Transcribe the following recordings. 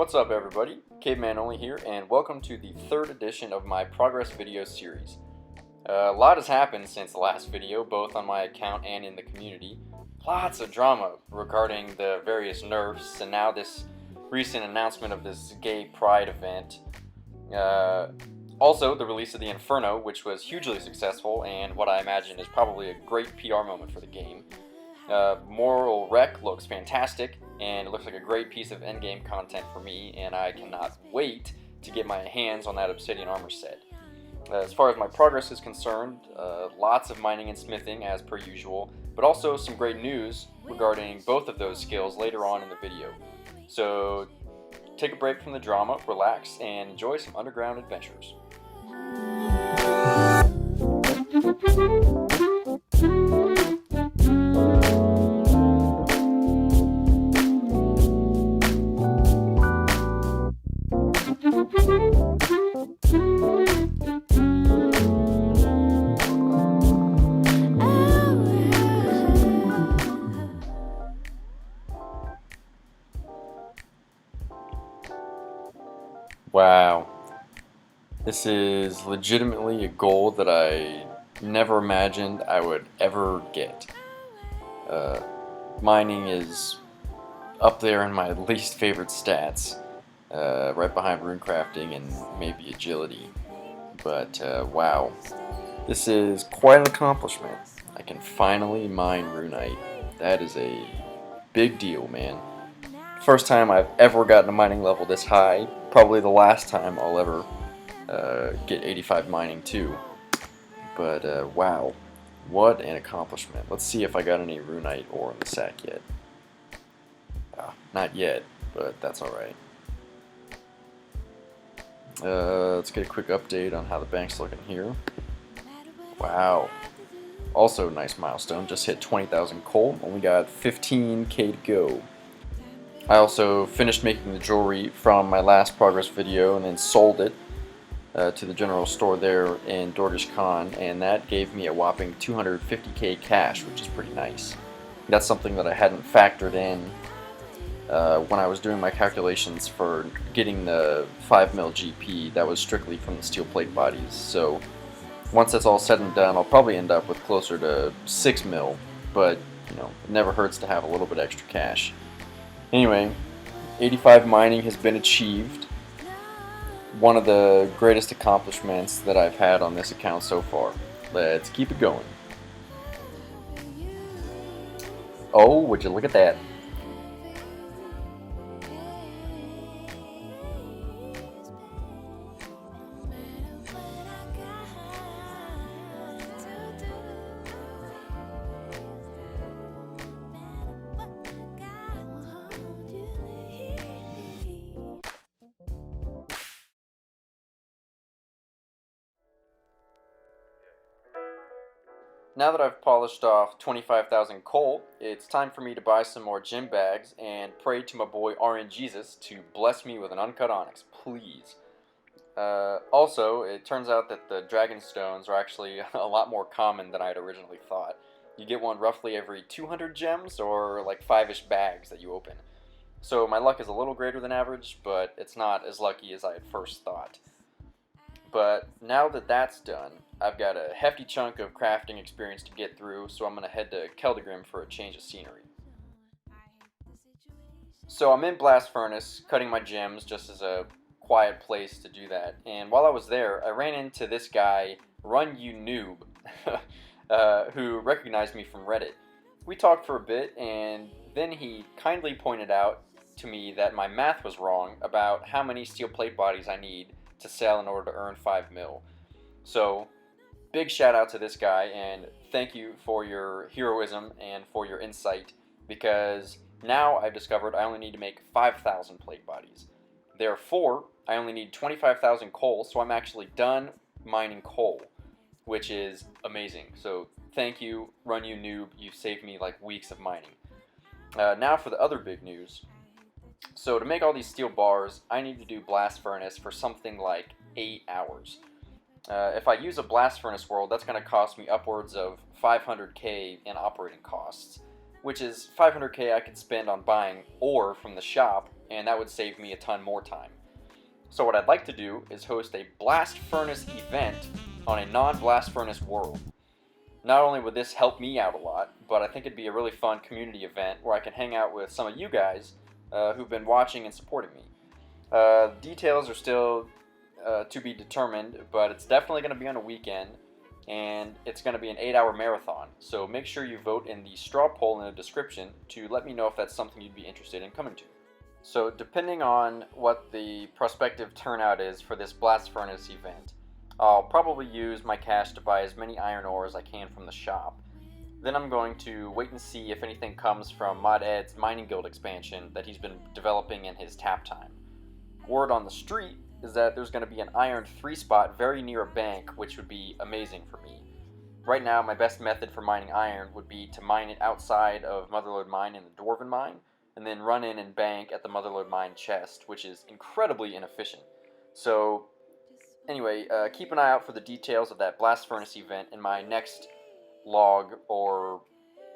What's up everybody, Caveman only here, and welcome to the third edition of my progress video series. A lot has happened since the last video, both on my account and in the community. Lots of drama regarding the various nerfs, and now this recent announcement of this gay pride event. Also, the release of the Inferno, which was hugely successful, and what I imagine is probably a great PR moment for the game. Moral Wreck looks fantastic, and it looks like a great piece of endgame content for me, and I cannot wait to get my hands on that obsidian armor set. As far as my progress is concerned, lots of mining and smithing as per usual, but also some great news regarding both of those skills later on in the video. So take a break from the drama, relax, and enjoy some underground adventures. Wow, this is legitimately a goal that I never imagined I would ever get. Mining is up there in my least favorite stats, right behind runecrafting and maybe agility. But wow, this is quite an accomplishment. I can finally mine Runite. That is a big deal, man. First time I've ever gotten a mining level this high, probably the last time I'll ever get 85 mining too. But wow, what an accomplishment. Let's see if I got any Runite ore in the sack yet. Not yet, but that's alright. Let's get a quick update on how the bank's looking here. Wow. Also nice milestone, just hit 20,000 coal and we got 15k to go. I also finished making the jewelry from my last progress video and then sold it to the general store there in Dordish Khan, and that gave me a whopping 250k cash, which is pretty nice. That's something that I hadn't factored in when I was doing my calculations for getting the 5 mil GP. That was strictly from the steel plate bodies, so once that's all said and done, I'll probably end up with closer to 6 mil, but you know, it never hurts to have a little bit extra cash. Anyway, 85 mining has been achieved. One of the greatest accomplishments that I've had on this account so far. Let's keep it going. Oh, would you look at that? Now that I've polished off 25,000 coal, it's time for me to buy some more gym bags and pray to my boy RNGesus to bless me with an uncut onyx, please. Also, it turns out that the dragon stones are actually a lot more common than I had originally thought. You get one roughly every 200 gems, or like 5-ish bags that you open. So my luck is a little greater than average, but it's not as lucky as I had first thought. But now that that's done, I've got a hefty chunk of crafting experience to get through, so I'm going to head to Keldegrim for a change of scenery. So I'm in Blast Furnace, cutting my gems just as a quiet place to do that. And while I was there, I ran into this guy, Run You Noob, who recognized me from Reddit. We talked for a bit, and then he kindly pointed out to me that my math was wrong about how many steel plate bodies I need to sell in order to earn 5 mil. So, big shout out to this guy, and thank you for your heroism and for your insight, because now I've discovered I only need to make 5,000 plate bodies. Therefore, I only need 25,000 coal, so I'm actually done mining coal, which is amazing. So thank you, Run You Noob, you've saved me like weeks of mining. Now for the other big news. So to make all these steel bars, I need to do Blast Furnace for something like 8 hours. If I use a Blast Furnace world, that's going to cost me upwards of 500k in operating costs, which is 500k I could spend on buying ore from the shop and that would save me a ton more time. So what I'd like to do is host a blast furnace event on a non-blast furnace world. Not only would this help me out a lot, but I think it'd be a really fun community event where I can hang out with some of you guys who've been watching and supporting me. Details are still to be determined, but it's definitely going to be on a weekend, and it's going to be an 8-hour marathon. So make sure you vote in the straw poll in the description to let me know if that's something you'd be interested in coming to. So depending on what the prospective turnout is for this blast furnace event, I'll probably use my cash to buy as many iron ore as I can from the shop. Then I'm going to wait and see if anything comes from Mod Ed's mining guild expansion that he's been developing in his tap time. Word on the street is that there's going to be an iron 3-spot very near a bank, which would be amazing for me. Right now, my best method for mining iron would be to mine it outside of Motherlode Mine in the Dwarven Mine, and then run in and bank at the Motherlode Mine chest, which is incredibly inefficient. So anyway, keep an eye out for the details of that blast furnace event in my next log or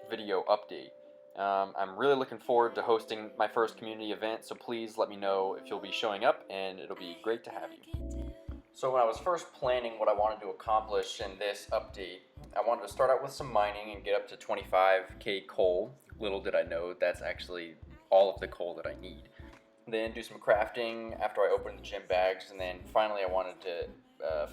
video update. I'm really looking forward to hosting my first community event, so please let me know if you'll be showing up, and it'll be great to have you. So when I was first planning what I wanted to accomplish in this update, I wanted to start out with some mining and get up to 25k coal. Little did I know that's actually all of the coal that I need. Then do some crafting after I opened the gym bags, and then finally I wanted to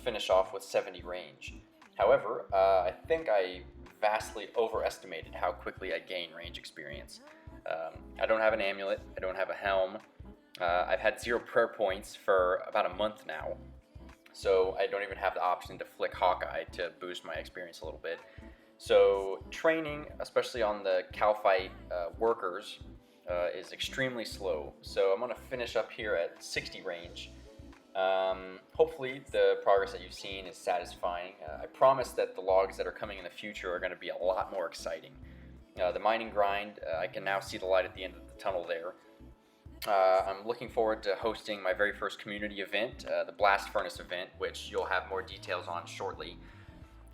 finish off with 70 range. However, I think I vastly overestimated how quickly I gain range experience. I don't have an amulet, I don't have a helm, I've had 0 prayer points for about a month now, so I don't even have the option to flick Hawkeye to boost my experience a little bit. So training, especially on the Calphite workers, is extremely slow, so I'm going to finish up here at 60 range. Hopefully the progress that you've seen is satisfying. I promise that the logs that are coming in the future are going to be a lot more exciting. The mining grind, I can now see the light at the end of the tunnel there. I'm looking forward to hosting my very first community event, the Blast Furnace event, which you'll have more details on shortly.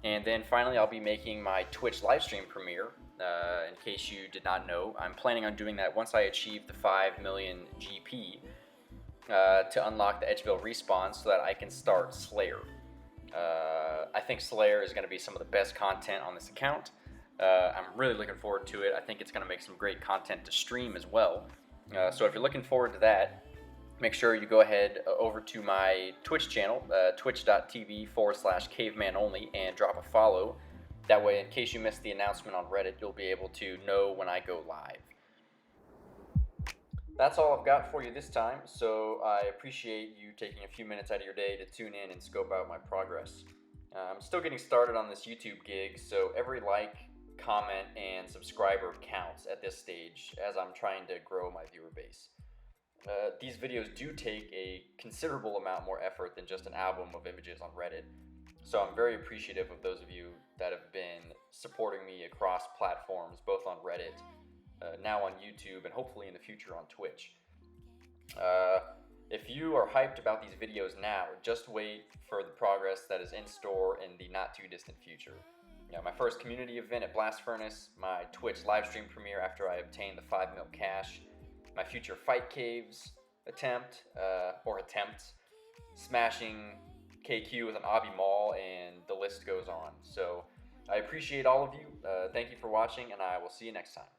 And then finally I'll be making my Twitch livestream premiere. In case you did not know, I'm planning on doing that once I achieve the 5 million GP. To unlock the Edgeville respawn so that I can start Slayer. I think Slayer is going to be some of the best content on this account. I'm really looking forward to it. I think it's going to make some great content to stream as well. So if you're looking forward to that, make sure you go ahead over to my Twitch channel, twitch.tv/caveman only, and drop a follow. That way, in case you missed the announcement on Reddit, you'll be able to know when I go live. That's all I've got for you this time, so I appreciate you taking a few minutes out of your day to tune in and scope out my progress. I'm still getting started on this YouTube gig, so every like, comment, and subscriber counts at this stage as I'm trying to grow my viewer base. These videos do take a considerable amount more effort than just an album of images on Reddit, so I'm very appreciative of those of you that have been supporting me across platforms, both on Reddit, now on YouTube, and hopefully in the future on Twitch. If you are hyped about these videos now, just wait for the progress that is in store in the not too distant future. My first community event at Blast Furnace, my Twitch livestream premiere after I obtain the 5 mil cash, my future fight caves attempts, smashing KQ with an obby maul, and the list goes on. So I appreciate all of you. Thank you for watching, and I will see you next time.